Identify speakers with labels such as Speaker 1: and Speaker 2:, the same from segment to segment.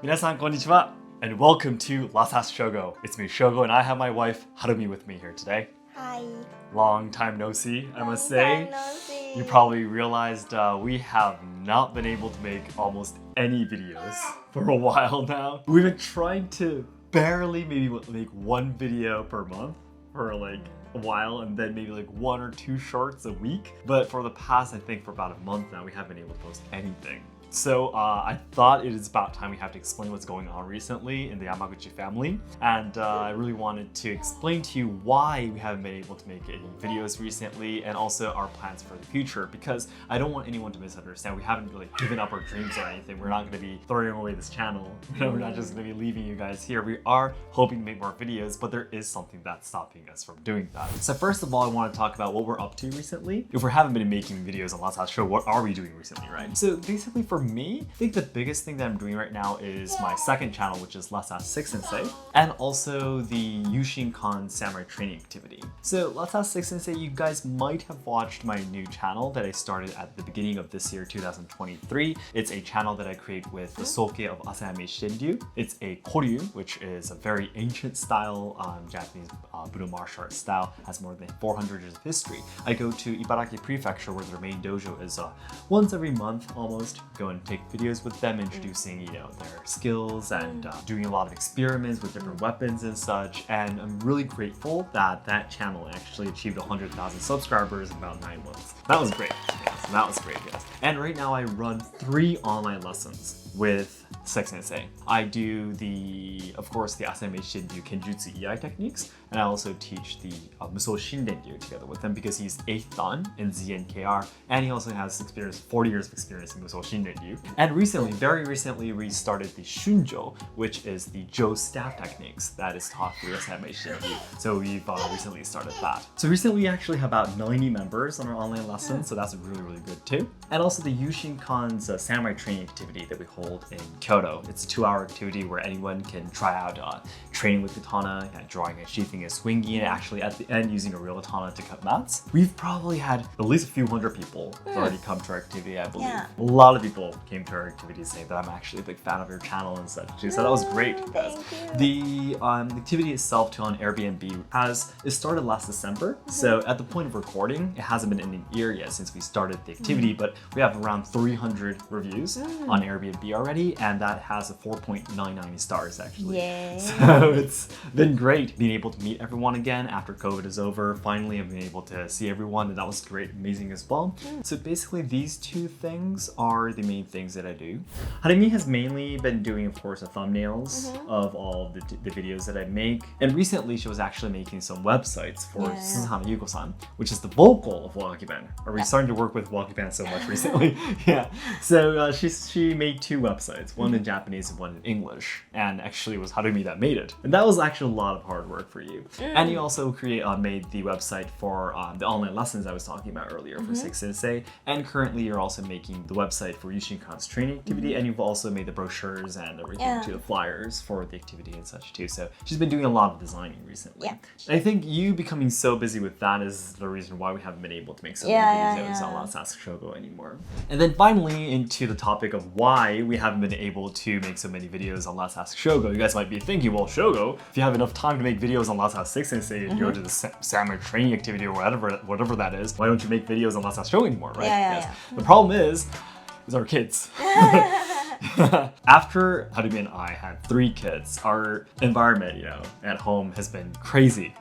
Speaker 1: Minasan konnichiwa, and welcome to Lasas Shogo. It's me, Shogo, and I have my wife, Harumi, with me here today.
Speaker 2: Hi.
Speaker 1: Long time no see, I must say.
Speaker 2: Long time no see.
Speaker 1: You probably realized we have not been able to make almost any videos for a while now. We've been trying to barely maybe make one video per month for like a while, and then maybe like one or two shorts a week. But for the past, I think for about a month now, we haven't been able to post anything. So I thought it is about time we have to explain what's going on recently in the Yamaguchi family. And I really wanted to explain to you why we haven't been able to make any videos recently, and also our plans for the future, because I don't want anyone to misunderstand. We haven't really given up our dreams or anything. We're not going to be throwing away this channel. We're not just going to be leaving you guys here. We are hoping to make more videos, but there is something that's stopping us from doing that. So first of all, I want to talk about what we're up to recently. If we haven't been making videos on Lasas Show, what are we doing recently, right? So basically for me, I think the biggest thing that I'm doing right now is my second channel, which is Seki Sensei, and also the Yushinkan samurai training activity. So Seki Sensei, you guys might have watched my new channel that I started at the beginning of this year, 2023. It's a channel that I create with the soke of Asayama Ichiden. It's a koryu, which is a very ancient style, Japanese Budo martial art style, has more than 400 years of history. I go to Ibaraki Prefecture, where their main dojo is once every month almost, go and take videos with them, introducing their skills and doing a lot of experiments with different weapons and such. And I'm really grateful that that channel actually achieved 100,000 subscribers in about 9 months. That was great. Yes, that was great. Yes. And right now I run 3 online lessons with Seki Sensei. I do of course, the Asayama Ichiden Kenjutsu Iai techniques, and I also teach the Musashi together with him, because he's 8th dan in ZNKR, and he also has 40 years of experience in Musashi. And recently, very recently, we started the Shunjo, which is the Jo staff techniques that is taught through Asayama Ichiden. So we've recently started that. So recently we actually have about 90 members on our online lessons, so that's really, really good too. And also the Yushinkan's samurai training activity that we hold in Kyoto. It's a 2-hour activity where anyone can try out training with katana, drawing and sheathing and swinging, and actually at the end using a real katana to cut mats. We've probably had at least a few hundred people already come to our activity, I believe. Yeah. A lot of people came to our activity saying that I'm actually a big fan of your channel and such too, so that was great. The activity itself too on Airbnb it started last December, so at the point of recording, it hasn't been in a year yet since we started the activity, but we have around 300 reviews on Airbnb already, and that has a 4.99 stars actually. Yay. So it's been great being able to meet everyone again after COVID is over. Finally, I've been able to see everyone, and that was great, amazing as well. So basically these 2 things are the main things that I do. Harumi has mainly been doing, of course, the thumbnails of all the videos that I make, and recently she was actually making some websites for Suzuhana Yuko-san, which is the vocal of Wakiben. Are we starting to work with Wakiben so much recently? Yeah. So she made 2 websites, one in Japanese and one in English, and actually it was Harumi that made it. And that was actually a lot of hard work for you. And you also made the website for the online lessons I was talking about earlier for Seki Sensei, and currently you're also making the website for Yushinkan's training activity, and you've also made the brochures and everything to the flyers for the activity and such too. So she's been doing a lot of designing recently. Yeah. I think you becoming so busy with that is the reason why we haven't been able to make so many videos on Lasas Shogo anymore. And then finally into the topic of why we haven't been able to make so many videos on Lasas Shogo. You guys might be thinking, well, Shogo, if you have enough time to make videos on Seki Sensei and go to the samurai training activity or whatever that is, why don't you make videos on Lasas Shogo anymore, right? Yeah. The problem is our kids. After Harumi and I had 3 kids, our environment, at home has been crazy.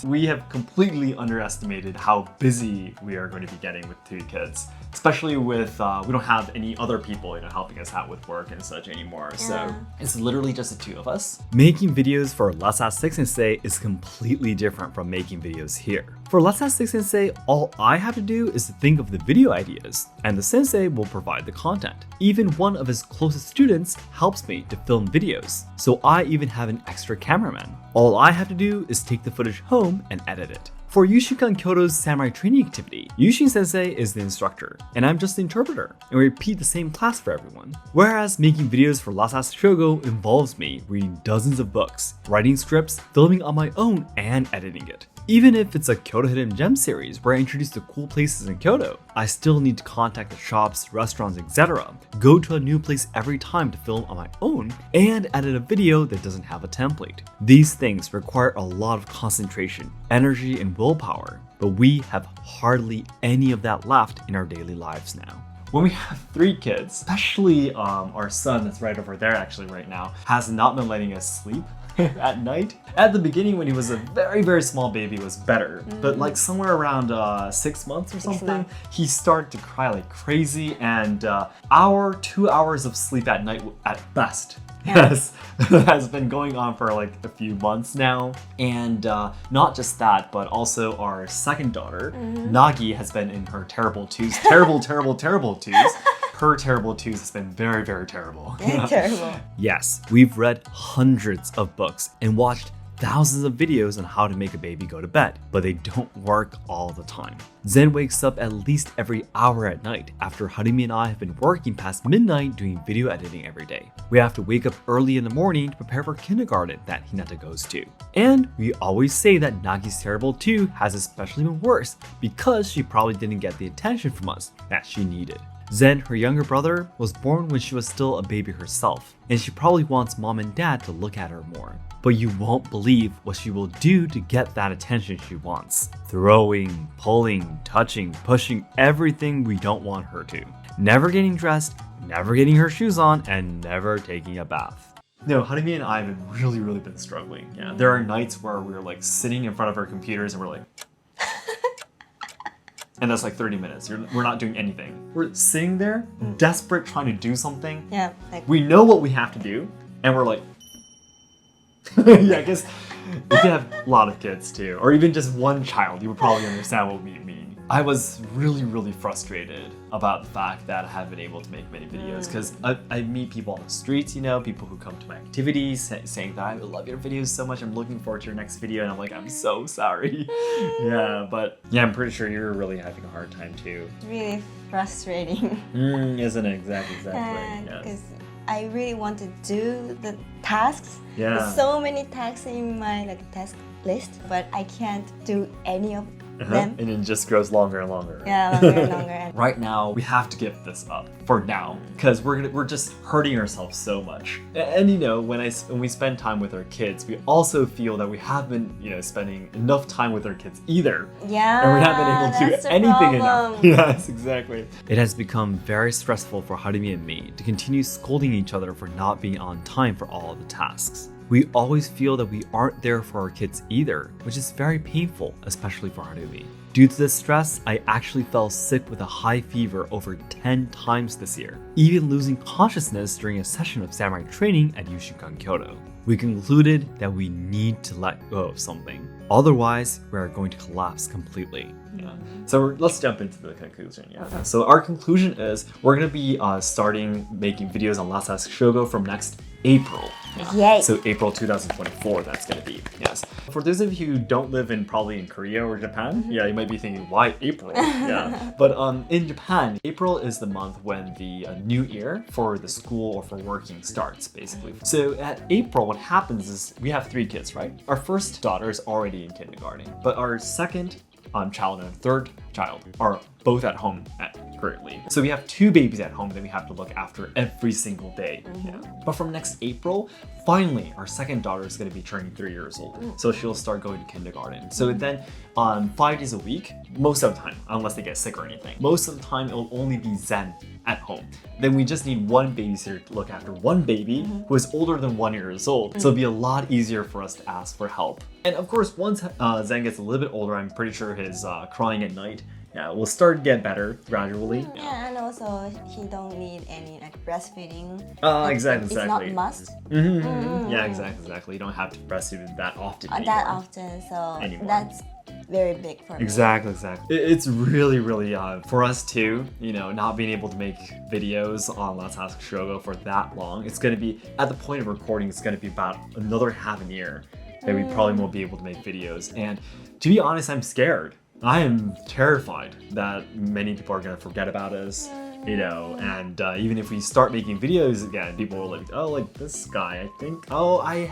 Speaker 1: We have completely underestimated how busy we are going to be getting with 2 kids. Especially with, we don't have any other people, helping us out with work and such anymore. So it's literally just the 2 of us. Making videos for Seki Sensei is completely different from making videos here. For Seki Sensei, all I have to do is to think of the video ideas, and the sensei will provide the content. Even one of his closest students helps me to film videos, so I even have an extra cameraman. All I have to do is take the footage home and edit it. For Yushinkan Kyoto's samurai training activity, Yushin Sensei is the instructor, and I'm just the interpreter, and we repeat the same class for everyone. Whereas making videos for Lasas Shogo involves me reading dozens of books, writing scripts, filming on my own, and editing it. Even if it's a Kyoto Hidden Gem series where I introduce the cool places in Kyoto, I still need to contact the shops, restaurants, etc., go to a new place every time to film on my own, and edit a video that doesn't have a template. These things require a lot of concentration, energy, and willpower, but we have hardly any of that left in our daily lives now. When we have 3 kids, especially our son that's right over there actually right now, has not been letting us sleep at night. At the beginning when he was a very, very small baby was better, but like somewhere around 6 months or something, he started to cry like crazy, and 2 hours of sleep at night at best. Yes, has been going on for like a few months now. And not just that, but also our second daughter, Nagi, has been in her terrible twos. Terrible twos. Her terrible twos has been very, very terrible.
Speaker 2: Terrible.
Speaker 1: Yes, we've read hundreds of books and watched thousands of videos on how to make a baby go to bed, but they don't work all the time. Zen wakes up at least every hour at night after Harumi and I have been working past midnight doing video editing every day. We have to wake up early in the morning to prepare for kindergarten that Hinata goes to. And we always say that Nagi's terrible 2 has especially been worse because she probably didn't get the attention from us that she needed. Zen, her younger brother, was born when she was still a baby herself, and she probably wants mom and dad to look at her more. But you won't believe what she will do to get that attention she wants. Throwing, pulling, touching, pushing, everything we don't want her to. Never getting dressed, never getting her shoes on, and never taking a bath. No, Harumi and I have really been struggling. Yeah, there are nights where we're like sitting in front of our computers and we're like, and that's like 30 minutes. We're not doing anything. We're sitting there, desperate, trying to do something.
Speaker 2: Yeah. Like,
Speaker 1: we know what we have to do, and we're like, yeah, I guess if you have a lot of kids too, or even just one child, you would probably understand what we mean. I was really frustrated about the fact that I haven't been able to make many videos, because I meet people on the streets, you know, people who come to my activities saying that I love your videos so much, I'm looking forward to your next video, and I'm like, I'm so sorry. Yeah, but yeah, I'm pretty sure you're really having a hard time too.
Speaker 2: it's really frustrating.
Speaker 1: Isn't it? Exactly.
Speaker 2: Because I really want to do the tasks.
Speaker 1: Yeah.
Speaker 2: There's so many tasks in my task list, but I can't do any of them.
Speaker 1: And it just grows longer and longer.
Speaker 2: Yeah, longer and longer. And
Speaker 1: Right now, we have to give this up for now, because we're just hurting ourselves so much. And you know, when we spend time with our kids, we also feel that we haven't, spending enough time with our kids either.
Speaker 2: Yeah,
Speaker 1: And we haven't been able to do anything enough. Yes, exactly. It has become very stressful for Harumi and me to continue scolding each other for not being on time for all of the tasks. We always feel that we aren't there for our kids either, which is very painful, especially for Harumi. Due to this stress, I actually fell sick with a high fever over 10 times this year, even losing consciousness during a session of samurai training at Yushinkan, Kyoto. We concluded that we need to let go of something. Otherwise, we are going to collapse completely. Yeah. So let's jump into the conclusion. Yeah. Okay. So our conclusion is we're going to be starting making videos on Last Ask Shogo from next April.
Speaker 2: Yay.
Speaker 1: So April 2024, that's going to be. Yes. For those of you who don't live in Korea or Japan, yeah, you might be thinking, why April? Yeah. But in Japan, April is the month when the new year for the school or for working starts, basically. So at April, what happens is we have 3 kids, right? Our first daughter is already in kindergarten, but our second child and third child are both at home currently. So we have 2 babies at home that we have to look after every single day. Yeah. But from next April, finally, our second daughter is going to be turning 3 years old. So she'll start going to kindergarten. So then 5 days a week, most of the time, unless they get sick or anything, most of the time it'll only be Zen at home. Then we just need one babysitter to look after one baby who is older than 1 year old. So it'll be a lot easier for us to ask for help. And of course, once Zen gets a little bit older, I'm pretty sure his crying at night will start to get better gradually.
Speaker 2: Yeah, and also he don't need any breastfeeding.
Speaker 1: Exactly.
Speaker 2: It's not must.
Speaker 1: Yeah, exactly. You don't have to breastfeed that often anymore.
Speaker 2: That often, so that's very big for me.
Speaker 1: Exactly. It's really for us too, not being able to make videos on Let's Ask Shogo for that long. It's going to be, at the point of recording, it's going to be about another half a year that we probably won't be able to make videos. And to be honest, I'm scared. I am terrified that many people are going to forget about us, and even if we start making videos again, people will like, oh, like this guy, I think, oh, I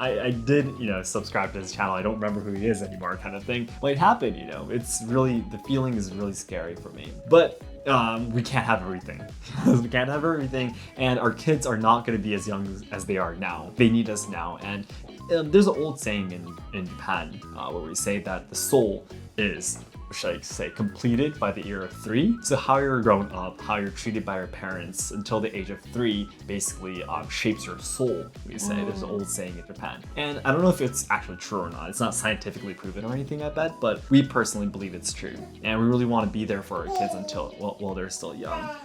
Speaker 1: I did, subscribe to his channel. I don't remember who he is anymore kind of thing. Might happen, It's really, the feeling is really scary for me. But we can't have everything. We can't have everything. And our kids are not going to be as young as they are now. They need us now. And there's an old saying in Japan where we say that the soul is, should I say, completed by the year of 3. So how you're grown up, how you're treated by your parents until the age of 3 basically shapes your soul, we say. There's an old saying in Japan. And I don't know if it's actually true or not. It's not scientifically proven or anything, I bet, but we personally believe it's true. And we really want to be there for our kids while they're still young.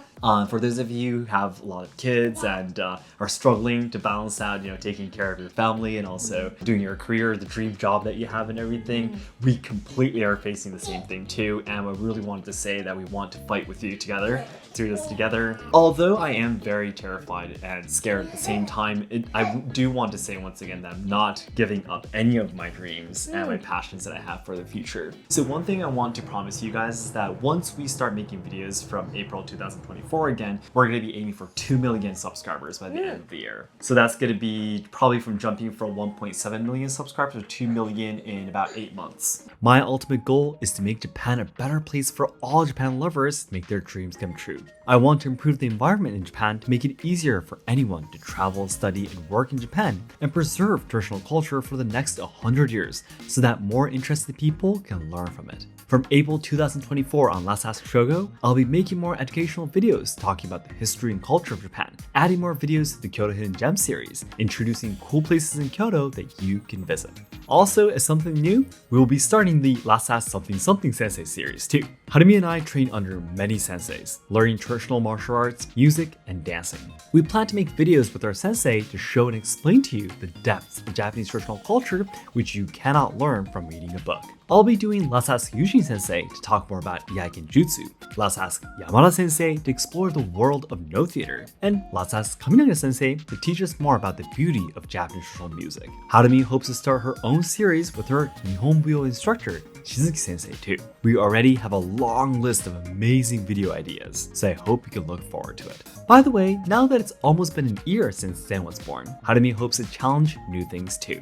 Speaker 1: For those of you who have a lot of kids and are struggling to balance out, taking care of your family and also doing your career, the dream job that you have and everything, we completely are facing the same thing too. And I really wanted to say that we want to fight with you together, through this together. Although I am very terrified and scared at the same time, I do want to say once again that I'm not giving up any of my dreams and my passions that I have for the future. So one thing I want to promise you guys is that once we start making videos from April 2024 again, we're going to be aiming for 2 million subscribers by the end of the year. So that's going to be probably from jumping from 1.7 million subscribers to 2 million in about 8 months. My ultimate goal is to make Japan a better place for all Japan lovers to make their dreams come true. I want to improve the environment in Japan to make it easier for anyone to travel, study, and work in Japan, and preserve traditional culture for the next 100 years so that more interested people can learn from it. From April 2024 on Let's Ask Shogo, I'll be making more educational videos talking about the history and culture of Japan, adding more videos to the Kyoto Hidden Gem series, introducing cool places in Kyoto that you can visit. Also, as something new, we will be starting the Let's Ask Something Something Sensei series too. Harumi and I train under many senseis, learning traditional martial arts, music, and dancing. We plan to make videos with our sensei to show and explain to you the depths of Japanese traditional culture which you cannot learn from reading a book. I'll be doing Let's Ask Yushin Sensei to talk more about Iaiken Jutsu, Let's Ask Yamada Sensei to explore the world of no theater, and Let's Ask Kaminaga Sensei to teach us more about the beauty of Japanese traditional music. Harumi hopes to start her own series with her Nihonbuyo instructor, Seki Sensei too. We already have a long list of amazing video ideas, so I hope you can look forward to it. By the way, now that it's almost been an year since Zen was born, Harumi hopes to challenge new things too.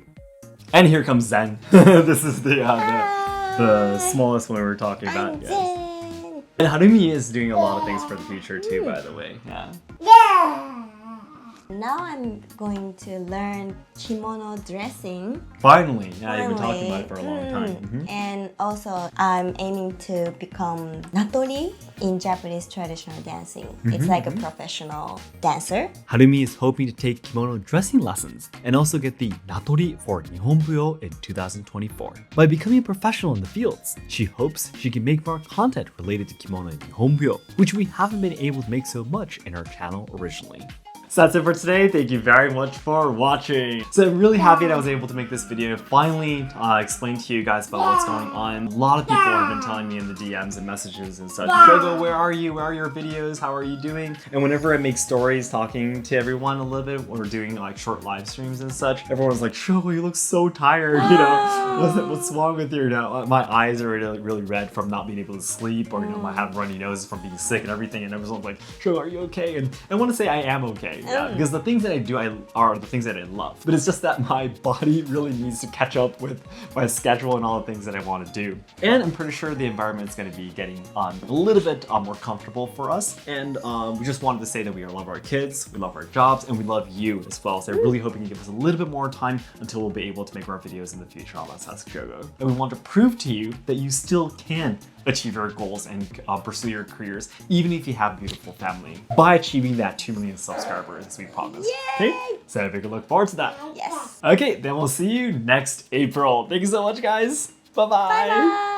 Speaker 1: And here comes Zen. This is the smallest one we were talking about. Yes. And Harumi is doing a lot of things for the future too, by the way. Yeah.
Speaker 2: Now I'm going to learn kimono dressing.
Speaker 1: Finally. Yeah, you've been talking about it for a long time.
Speaker 2: And also I'm aiming to become natori in Japanese traditional dancing. It's like a professional dancer.
Speaker 1: Harumi is hoping to take kimono dressing lessons and also get the natori for Nihonbuyo in 2024. By becoming a professional in the fields, she hopes she can make more content related to kimono and Nihonbuyo, which we haven't been able to make so much in our channel originally. So that's it for today. Thank you very much for watching. So I'm really happy that I was able to make this video, finally explain to you guys about what's going on. A lot of people have been telling me in the DMs and messages and such, Shogo, where are you? Where are your videos? How are you doing? And whenever I make stories talking to everyone a little bit, or doing like short live streams and such, everyone's like, Shogo, you look so tired. What's wrong with you? My eyes are really red from not being able to sleep, or I have runny noses from being sick and everything. And everyone's like, Shogo, are you okay? And I want to say I am okay. Yeah, because the things that I do are the things that I love. But it's just that my body really needs to catch up with my schedule and all the things that I want to do. And I'm pretty sure the environment is going to be getting a little bit more comfortable for us. And we just wanted to say that we love our kids, we love our jobs, and we love you as well. So I really hope you can give us a little bit more time until we'll be able to make more videos in the future on Let's Ask Shogo. And we want to prove to you that you still can achieve your goals and pursue your careers, even if you have a beautiful family, by achieving that 2 million subscribers as we promised.
Speaker 2: Yay!
Speaker 1: Okay? So we can look forward to that.
Speaker 2: Yes.
Speaker 1: Okay, then we'll see you next April. Thank you so much, guys. Bye-bye.
Speaker 2: Bye-bye.